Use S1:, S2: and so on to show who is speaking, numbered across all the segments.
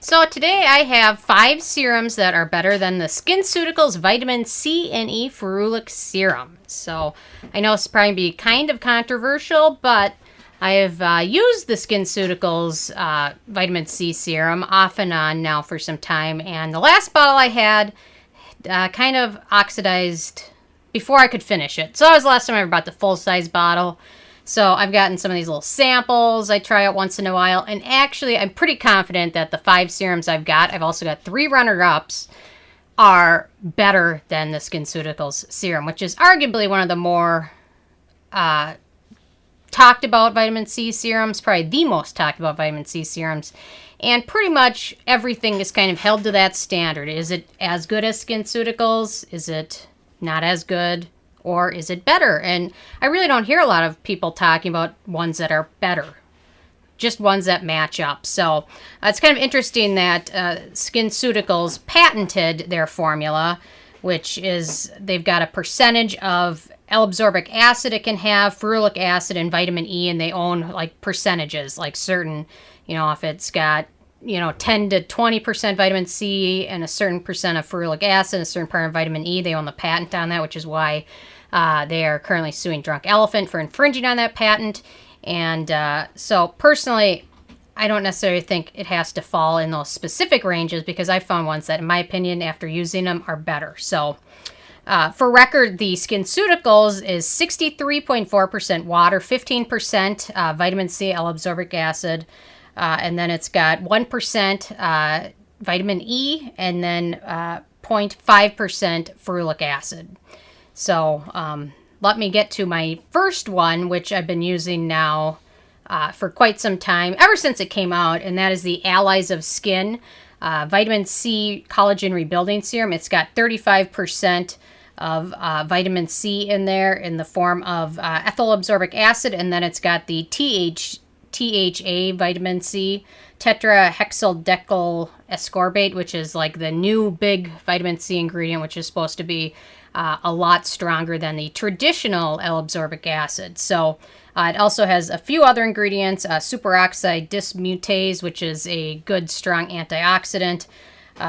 S1: So today I have 5 serums that are better than the SkinCeuticals Vitamin C and E Ferulic Serum. So I know it's probably be kind of controversial, but I have used the SkinCeuticals Vitamin C Serum off and on now for some time. And the last bottle I had kind of oxidized before I could finish it. So that was the last time I ever bought the full-size bottle. So I've gotten some of these little samples. I try it once in a while. And actually, I'm pretty confident that the 5 serums I've got, I've also got 3 runner-ups, are better than the SkinCeuticals serum, which is arguably one of the more talked about vitamin C serums, probably the most talked about vitamin C serums. And pretty much everything is kind of held to that standard. Is it as good as SkinCeuticals? Is it not as good? Or is it better? And I really don't hear a lot of people talking about ones that are better. Just ones that match up. So it's kind of interesting that SkinCeuticals patented their formula, which is they've got a percentage of L Ascorbic Acid it can have, Ferulic Acid, and vitamin E, and they own like percentages, like certain, if it's got 10 to 20% vitamin C and a certain percent of ferulic acid, a certain part of vitamin E. They own the patent on that, which is why they are currently suing Drunk Elephant for infringing on that patent. And so personally, I don't necessarily think it has to fall in those specific ranges because I found ones that, in my opinion, after using them, are better. So for record, the SkinCeuticals is 63.4% water, 15% vitamin C, L Ascorbic Acid, and then it's got 1% vitamin E, and then 0.5% ferulic acid. So let me get to my first one, which I've been using now for quite some time, ever since it came out, and that is the Allies of Skin Vitamin C Collagen Rebuilding Serum. It's got 35% of vitamin C in there in the form of ethyl ascorbic acid, and then it's got the THA vitamin C, tetrahexyldecyl ascorbate, which is like the new big vitamin C ingredient, which is supposed to be a lot stronger than the traditional L ascorbic acid. So it also has a few other ingredients, superoxide dismutase, which is a good strong antioxidant.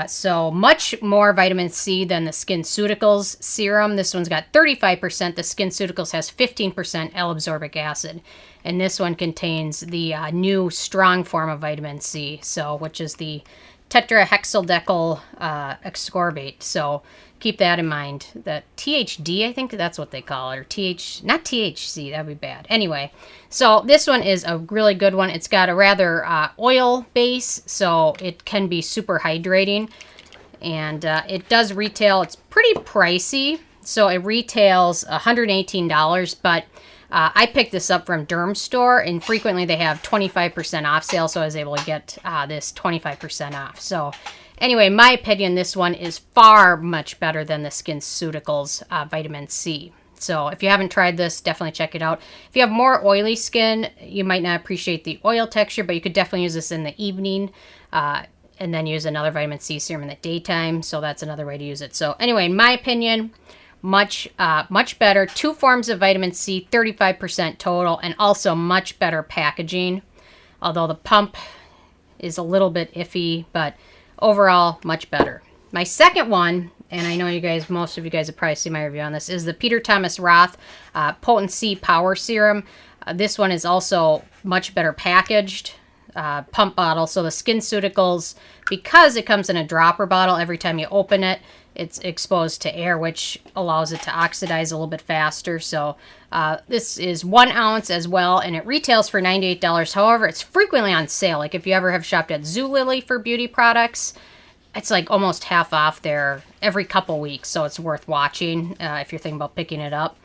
S1: So much more vitamin C than the SkinCeuticals serum. This one's got 35%. The SkinCeuticals has 15% L ascorbic acid. And this one contains the new strong form of vitamin C, which is the tetrahexyldecyl ascorbate. So keep that in mind. That THD, I think that's what they call it, or not THC, that'd be bad. Anyway, so this one is a really good one. It's got a rather oil base, so it can be super hydrating. And it does retail, it's pretty pricey. So it retails $118, but I picked this up from Derm Store, and frequently they have 25% off sale, so I was able to get this 25% off. So anyway, in my opinion, this one is far much better than the SkinCeuticals vitamin C. So if you haven't tried this, definitely check it out. If you have more oily skin, you might not appreciate the oil texture, but you could definitely use this in the evening and then use another vitamin C serum in the daytime. So that's another way to use it. So anyway, in my opinion, much better. 2 forms of vitamin C, 35% total, and also much better packaging. Although the pump is a little bit iffy, but overall, much better. My second one, and I know most of you guys have probably seen my review on this, is the Peter Thomas Roth Potency Power Serum. This one is also much better packaged. Pump bottle. So the SkinCeuticals, because it comes in a dropper bottle, every time you open it, it's exposed to air, which allows it to oxidize a little bit faster. So this is 1 ounce as well, and it retails for $98. However, it's frequently on sale. Like if you ever have shopped at Zulily for beauty products, it's like almost half off there every couple weeks. So it's worth watching if you're thinking about picking it up.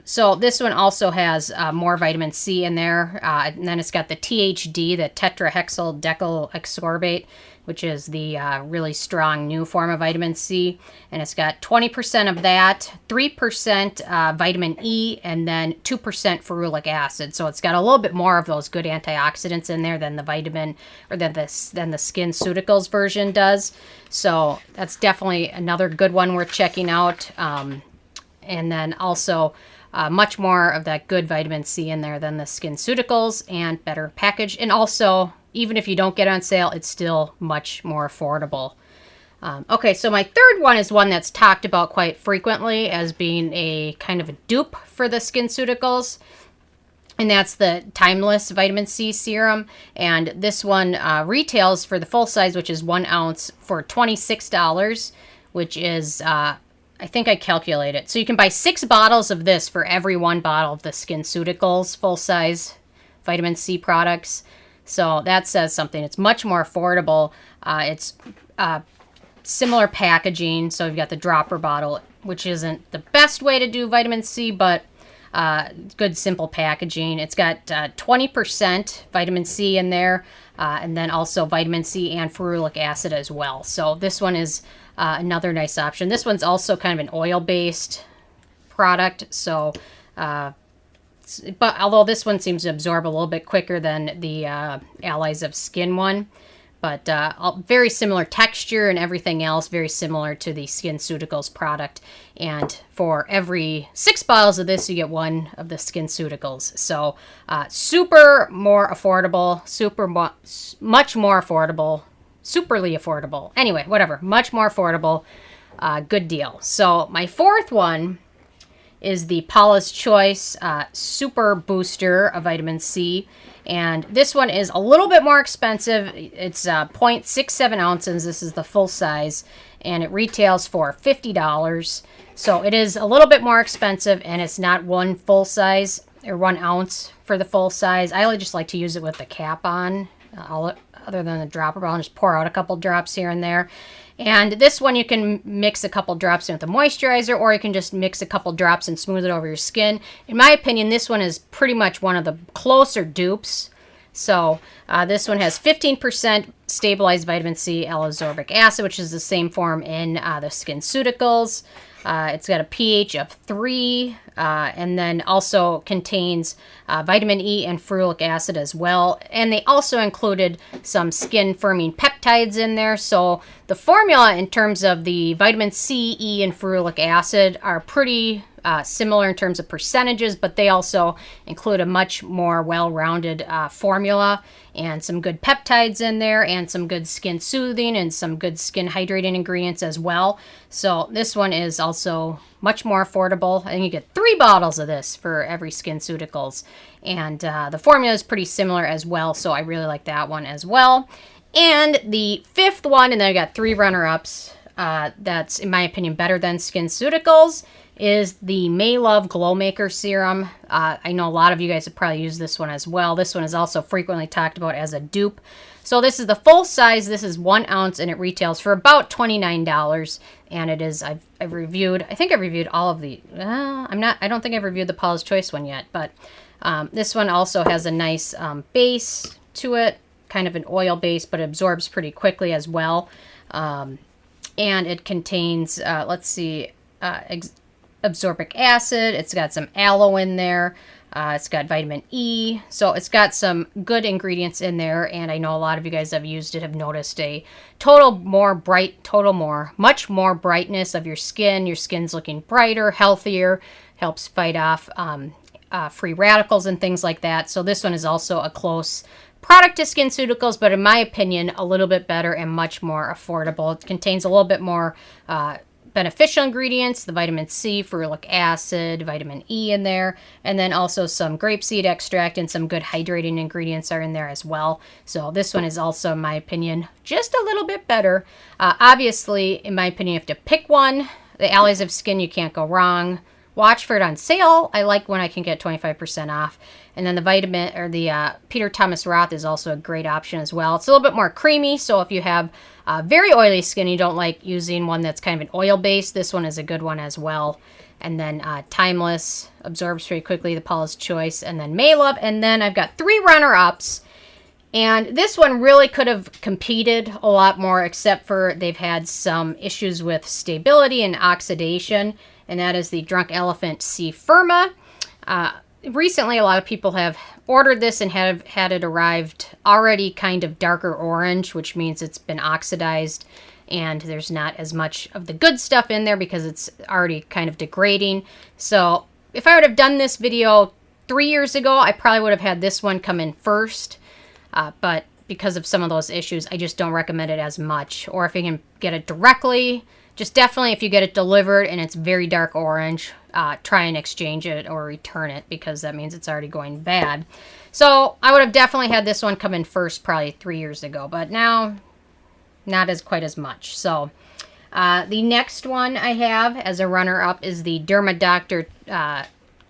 S1: So this one also has more vitamin C in there, and then it's got the THD, the tetrahexyldecyl ascorbate, which is the really strong new form of vitamin C, and it's got 20% of that, 3% vitamin E, and then 2% ferulic acid. So it's got a little bit more of those good antioxidants in there than the SkinCeuticals version does. So that's definitely another good one worth checking out. And then also much more of that good vitamin C in there than the SkinCeuticals, and better packaged, and also even if you don't get it on sale, it's still much more affordable. Okay, so my third one is one that's talked about quite frequently as being a kind of a dupe for the SkinCeuticals, and that's the Timeless Vitamin C Serum. And this one retails for the full size, which is 1 ounce, for $26, which is, I think I calculated. So you can buy 6 bottles of this for every 1 bottle of the SkinCeuticals full size vitamin C products. So that says something. It's much more affordable. It's similar packaging, so you've got the dropper bottle, which isn't the best way to do vitamin C, but good simple packaging. It's got 20% vitamin C in there, and then also vitamin C and ferulic acid as well. So this one is another nice option. This one's also kind of an oil-based product, so but although this one seems to absorb a little bit quicker than the Allies of Skin one. But very similar texture and everything else, very similar to the SkinCeuticals product. And for every 6 bottles of this, you get 1 of the SkinCeuticals. So super more affordable, much more affordable, superly affordable. Anyway, whatever, much more affordable. Good deal. So my fourth one is the Paulas Choice Super Booster of Vitamin C. And this one is a little bit more expensive. It's 0.67 ounces. This is the full size, and it retails for $50. So it is a little bit more expensive, and it's not 1 full size or 1 ounce for the full size. I just like to use it with the cap on, other than the dropper bottle, and just pour out a couple drops here and there. And this one you can mix a couple drops in with a moisturizer, or you can just mix a couple drops and smooth it over your skin. In my opinion, this one is pretty much one of the closer dupes. So this one has 15% stabilized vitamin C, L Ascorbic Acid, which is the same form in the SkinCeuticals. It's got a pH of 3, and then also contains vitamin E and ferulic acid as well. And they also included some skin firming peptides in there. So the formula in terms of the vitamin C, E, and ferulic acid are pretty similar in terms of percentages, but they also include a much more well-rounded formula and some good peptides in there and some good skin soothing and some good skin hydrating ingredients as well. So this one is also much more affordable. I think you get 3 bottles of this for every SkinCeuticals. And the formula is pretty similar as well, so I really like that one as well. And the 5th one, and then I got 3 runner-ups, that's, in my opinion, better than SkinCeuticals, is the May Love Glow Maker Serum. I know a lot of you guys have probably used this one as well. This one is also frequently talked about as a dupe. So this is the full size. This is 1 ounce, and it retails for about $29. And it is, I think I've reviewed all of the, I don't think I've reviewed the Paulas Choice one yet, but this one also has a nice base to it, kind of an oil base, but it absorbs pretty quickly as well. And it contains, ascorbic acid. It's got some aloe in there. It's got vitamin E. So it's got some good ingredients in there. And I know a lot of you guys have used it, have noticed a much more brightness of your skin. Your skin's looking brighter, healthier, helps fight off free radicals and things like that. So this one is also a close product to SkinCeuticals, but in my opinion, a little bit better and much more affordable. It contains a little bit more beneficial ingredients, the vitamin C, ferulic acid, vitamin E in there, and then also some grapeseed extract and some good hydrating ingredients are in there as well. So this one is also, in my opinion, just a little bit better. Obviously, in my opinion, you have to pick one. The Allies of Skin, you can't go wrong. Watch for it on sale. I like when I can get 25% off. And then the Peter Thomas Roth is also a great option as well. It's a little bit more creamy, so if you have very oily skin, you don't like using one that's kind of an oil base, this one is a good one as well. And then Timeless absorbs pretty quickly, the Paulas Choice, and then May Love. And then I've got 3 runner-ups. And this one really could have competed a lot more, except for they've had some issues with stability and oxidation. And that is the Drunk Elephant C Firma. Recently, a lot of people have ordered this and have had it arrived already kind of darker orange, which means it's been oxidized and there's not as much of the good stuff in there because it's already kind of degrading. So if I would have done this video 3 years ago, I probably would have had this one come in first. But because of some of those issues, I just don't recommend it as much. Or if you can get it directly, just definitely if you get it delivered and it's very dark orange, try and exchange it or return it, because that means it's already going bad. So I would have definitely had this one come in first probably 3 years ago, but now not as quite as much. So the next one I have as a runner-up is the Dermadoctor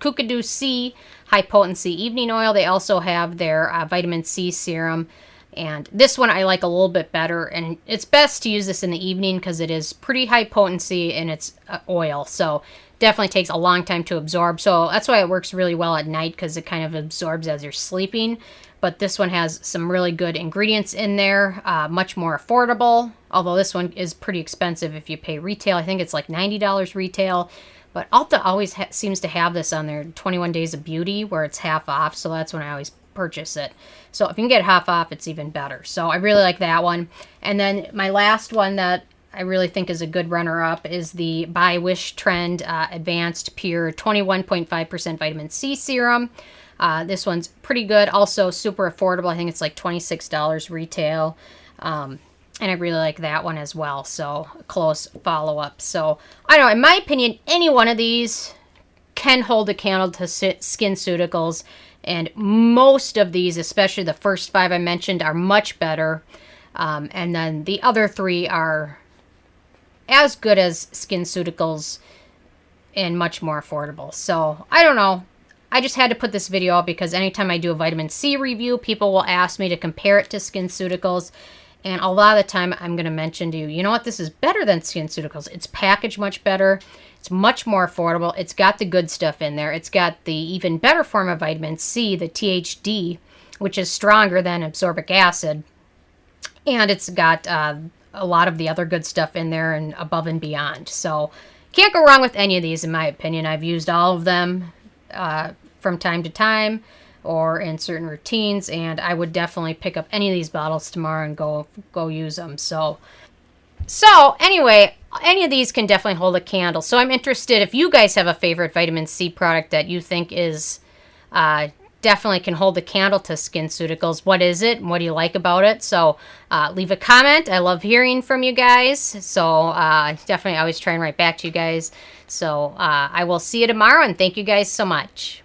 S1: Kukadu C High Potency Evening Oil. They also have their Vitamin C Serum. And this one I like a little bit better, and it's best to use this in the evening because it is pretty high potency and it's oil, so definitely takes a long time to absorb. So that's why it works really well at night, because it kind of absorbs as you're sleeping. But this one has some really good ingredients in there, much more affordable, although this one is pretty expensive if you pay retail. I think it's like $90 retail. But Ulta always seems to have this on their 21 Days of Beauty where it's half off, so that's when I always purchase it. So if you can get half off, it's even better. So I really like that one. And then my last one that I really think is a good runner-up is the By Wish Trend Advanced Pure 21.5% Vitamin C Serum. This one's pretty good. Also super affordable. I think it's like $26 retail. And I really like that one as well. So a close follow-up. So I don't know. In my opinion, any one of these can hold a candle to SkinCeuticals. And most of these, especially the first 5 I mentioned, are much better. And then the other 3 are as good as SkinCeuticals and much more affordable. So I don't know. I just had to put this video out because anytime I do a vitamin C review, people will ask me to compare it to SkinCeuticals. And a lot of the time I'm going to mention to you, you know what, this is better than SkinCeuticals. It's packaged much better. It's much more affordable. It's got the good stuff in there. It's got the even better form of vitamin C, the THD, which is stronger than ascorbic acid. And it's got a lot of the other good stuff in there and above and beyond. So can't go wrong with any of these in my opinion. I've used all of them from time to time or in certain routines, and I would definitely pick up any of these bottles tomorrow and go use them. So anyway, any of these can definitely hold a candle. So I'm interested if you guys have a favorite vitamin C product that you think is definitely can hold a candle to SkinCeuticals. What is it? And what do you like about it? So leave a comment. I love hearing from you guys. So definitely always try and write back to you guys. So I will see you tomorrow, and thank you guys so much.